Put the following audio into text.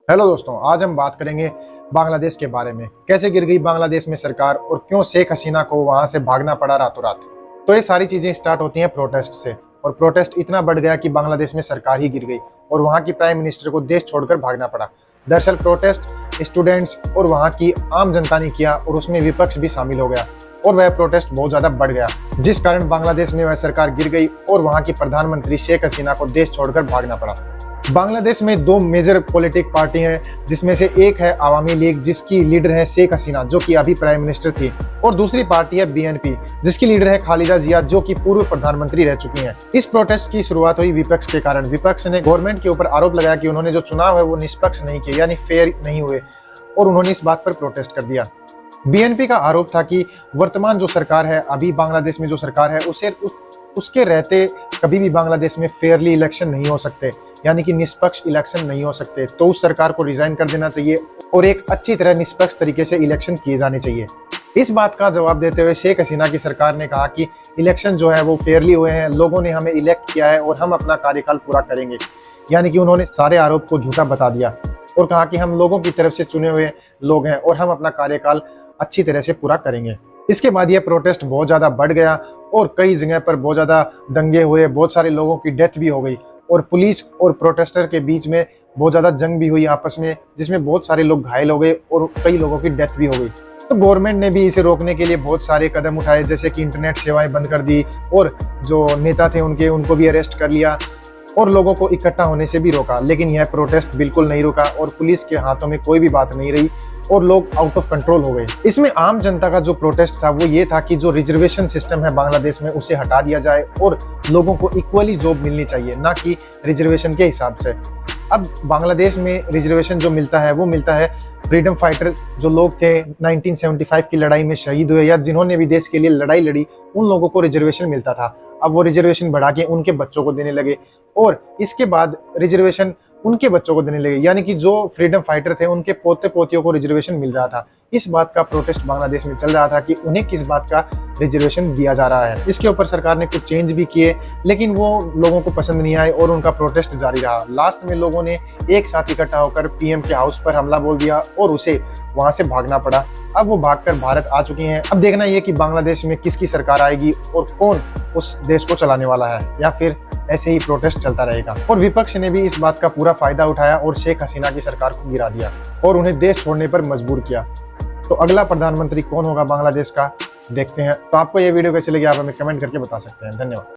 Hello दोस्तों, आज हम बात करेंगे बांग्लादेश के बारे में। कैसे गिर गई बांग्लादेश में सरकार और क्यों शेख हसीना को वहां से भागना पड़ा रातों रात। तो ये सारी चीजें स्टार्ट होती हैं प्रोटेस्ट से, और प्रोटेस्ट इतना बढ़ गया कि बांग्लादेश में सरकार ही गिर गई और वहां की प्राइम मिनिस्टर को देश छोड़कर भागना पड़ा। दरअसल प्रोटेस्ट स्टूडेंट्स और वहां की आम जनता ने किया और उसमें विपक्ष भी शामिल हो गया और वह प्रोटेस्ट बहुत ज्यादा बढ़ गया, जिस कारण बांग्लादेश में वह सरकार गिर गई और वहां की प्रधानमंत्री शेख हसीना को देश छोड़कर भागना पड़ा। बांग्लादेश में दो मेजर पॉलिटिक पार्टी हैं, जिसमें से एक है आवामी लीग, जिसकी लीडर है शेख हसीना जो कि अभी प्राइम मिनिस्टर थी, और दूसरी पार्टी है बीएनपी, जिसकी लीडर है खालिदा जिया जो कि पूर्व प्रधानमंत्री रह चुकी हैं। इस प्रोटेस्ट की शुरुआत हुई विपक्ष के कारण। विपक्ष ने गवर्नमेंट के ऊपर आरोप लगाया कि उन्होंने जो चुनाव है वो निष्पक्ष नहीं किए, यानी फेयर नहीं हुए, और उन्होंने इस बात पर प्रोटेस्ट कर दिया। बीएनपी का आरोप था कि वर्तमान जो सरकार है, अभी बांग्लादेश में जो सरकार है, उसके रहते कभी भी बांग्लादेश में फेयरली इलेक्शन नहीं हो सकते, यानी कि निष्पक्ष इलेक्शन नहीं हो सकते। तो उस सरकार को रिजाइन कर देना चाहिए और एक अच्छी तरह निष्पक्ष तरीके से इलेक्शन किए जाने चाहिए। इस बात का जवाब देते हुए शेख हसीना की सरकार ने कहा कि इलेक्शन जो है वो फेयरली हुए हैं, लोगों ने हमें इलेक्ट किया है और हम अपना कार्यकाल पूरा करेंगे। यानी कि उन्होंने सारे आरोप को झूठा बता दिया और कहा कि हम लोगों की तरफ से चुने हुए लोग हैं और हम अपना कार्यकाल अच्छी तरह से पूरा करेंगे। इसके बाद यह प्रोटेस्ट बहुत ज्यादा बढ़ गया और कई जगह पर बहुत ज्यादा दंगे हुए, बहुत सारे लोगों की डेथ भी हो गई और पुलिस और प्रोटेस्टर के बीच में बहुत ज्यादा जंग भी हुई आपस में, जिसमें बहुत सारे लोग घायल हो गए और कई लोगों की डेथ भी हो गई। तो गवर्नमेंट ने भी इसे रोकने के लिए बहुत सारे कदम उठाए, जैसे कि इंटरनेट सेवाएं बंद कर दी और जो नेता थे उनको भी अरेस्ट कर लिया और लोगों को इकट्ठा होने से भी रोका। लेकिन यह प्रोटेस्ट बिल्कुल नहीं रुका और पुलिस के हाथों में कोई भी बात नहीं रही और लोग आउट ऑफ कंट्रोल हो गए। इसमें आम जनता का जो प्रोटेस्ट था वो ये था कि जो रिजर्वेशन सिस्टम है बांग्लादेश में उसे हटा दिया जाए और लोगों को इक्वली जॉब मिलनी चाहिए, ना कि रिजर्वेशन के हिसाब से। अब बांग्लादेश में रिजर्वेशन जो मिलता है वो मिलता है फ्रीडम फाइटर, जो लोग थे 1975 की लड़ाई में शहीद हुए या जिन्होंने भी देश के लिए लड़ाई लड़ी, उन लोगों को रिजर्वेशन मिलता था। अब वो रिजर्वेशन बढ़ा के उनके बच्चों को देने लगे और इसके बाद रिजर्वेशन उनके बच्चों को देने लगे, यानी कि जो फ्रीडम फाइटर थे उनके पोते पोतियों को रिजर्वेशन मिल रहा था। इस बात का प्रोटेस्ट बांग्लादेश में चल रहा था कि उन्हें किस बात का रिजर्वेशन दिया जा रहा है। इसके ऊपर सरकार ने कुछ चेंज भी किए, लेकिन वो लोगों को पसंद नहीं आए और उनका प्रोटेस्ट जारी रहा। लास्ट में लोगों ने एक साथ इकट्ठा होकर पीएम के हाउस पर हमला बोल दिया और उसे वहां से भागना पड़ा। अब वो भागकर भारत आ चुकी हैं। अब देखना यह कि बांग्लादेश में किसकी सरकार आएगी और कौन उस देश को चलाने वाला है, या फिर ऐसे ही प्रोटेस्ट चलता रहेगा। और विपक्ष ने भी इस बात का पूरा फायदा उठाया और शेख हसीना की सरकार को गिरा दिया और उन्हें देश छोड़ने पर मजबूर किया। तो अगला प्रधानमंत्री कौन होगा बांग्लादेश का, देखते हैं। तो आपको ये वीडियो कैसी लगी आप हमें कमेंट करके बता सकते हैं। धन्यवाद।